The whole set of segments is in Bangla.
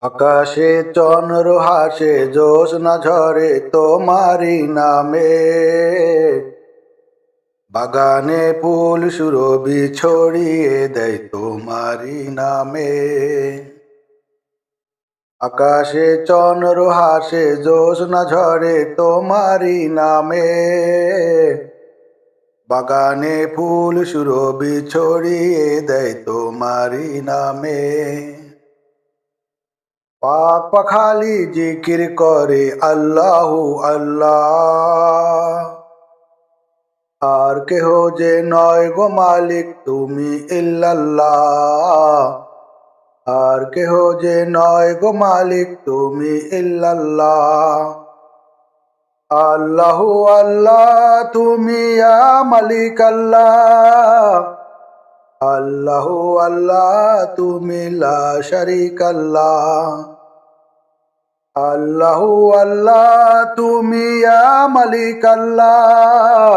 আকাশে চন্দ্র হাসে জ্যোৎস্না ঝরে তোমারি নামে, বাগানে ফুল সুরভি ছড়িয়ে দেয় তোমারি নামে। আকাশে চন্দ্র হাসে জ্যোৎস্না ঝরে তোমারি নামে, বাগানে ফুল সুরভি ছড়িয়ে দেয় তোমারি নামে। পাক পাখালি জিকির করে আল্লাহু আল্লাহ, আর কেহ যে নয় গো মালিক তুমি ইল্লাল্লাহ, আর কেহ যে নয় গো মালিক তুমি ইল্লাল্লাহ। আল্লাহু আল্লাহ তুমি ইয়া মালিক আল্লাহ, আল্লাহু আল্লাহ তুমি লা শারীক আল্লাহ। আল্লাহু আল্লাহ তুমি ইয়া মালিক আল্লাহ,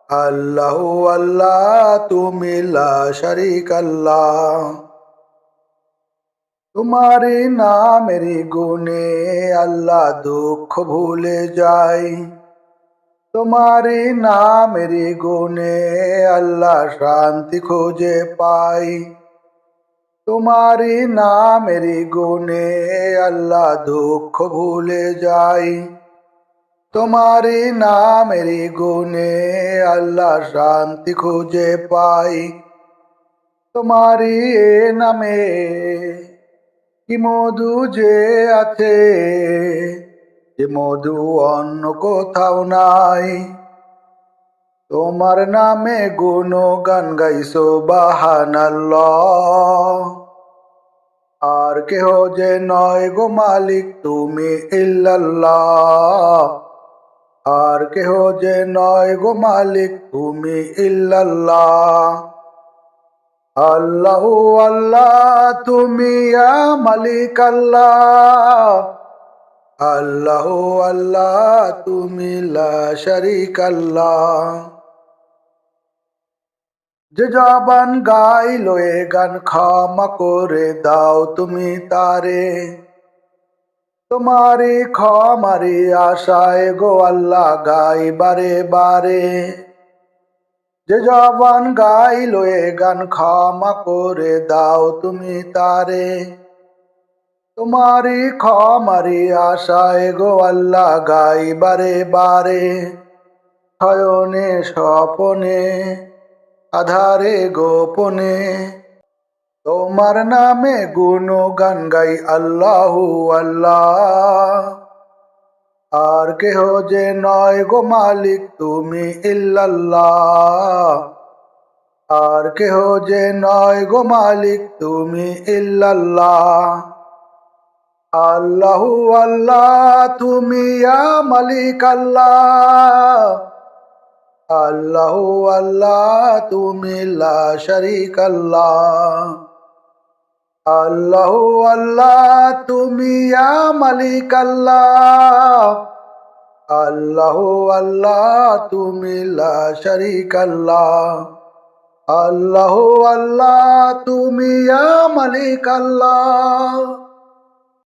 আল্লাহু আল্লাহ তুমি লা শারীক আল্লাহ। তোমারি নামেরি গুণে আল্লাহ দুঃখ ভুলে যায়, তোমারি নামেরি গুণে আল্লাহ শান্তি খুঁজে পাই। তোমারি নামেরি গুণে আল্লাহ দুঃখ ভুলে যাই, তোমারি নামেরি গুণে আল্লাহ শান্তি খুঁজে পাই। তোমারি এ নামে কি মধু যে আছে, যে মধু অন্য কোথাও নাই। তোমার নামে গুণগান গাই সুবহানাল্লাহ, আর কেহ যে নয় গো মালিক তুমি ইল্লাল্লাহ, আর কেহ যে নয় গো মালিক তুমি ইল্লাল্লাহ। আল্লাহু আল্লাহ তুমি ইয়া মালিক আল্লাহ, আল্লাহু আল্লাহ তুমি লা শারীক আল্লাহ। যে জবান গাইলো এ গান ক্ষমা করে দাও তুমি তারে, তোমারি ক্ষমারি আশায় গো আল্লাহ গাই বারে বারে। যে জবান গাইলো এ গান ক্ষমা করে দাও তুমি তারে, তোমারি ক্ষমারি আশায় গো আল্লাহ গাই বারে বারে। শয়নে স্বপনে আধারে গোপনে তোমার নামে গুণগান গাই আল্লাহু আল্লাহ, আর কেহ যে নয় গো মালিক তুমি ইল্লাল্লাহ, আর কেহ যে নয় গো মালিক তুমি ইল্লাল্লাহ। আল্লাহু আল্লাহ তুমি ইয়া মালিক আল্লাহ, আল্লাহু আল্লাহ তুমি লা শারীক আল্লাহ। আল্লাহু আল্লাহ তুমি ইয়া মালিক আল্লাহ, আল্লাহু আল্লাহ তুমি লা শারীক আল্লাহ। আল্লাহু আল্লাহ তুমি ইয়া মালিক আল্লাহ।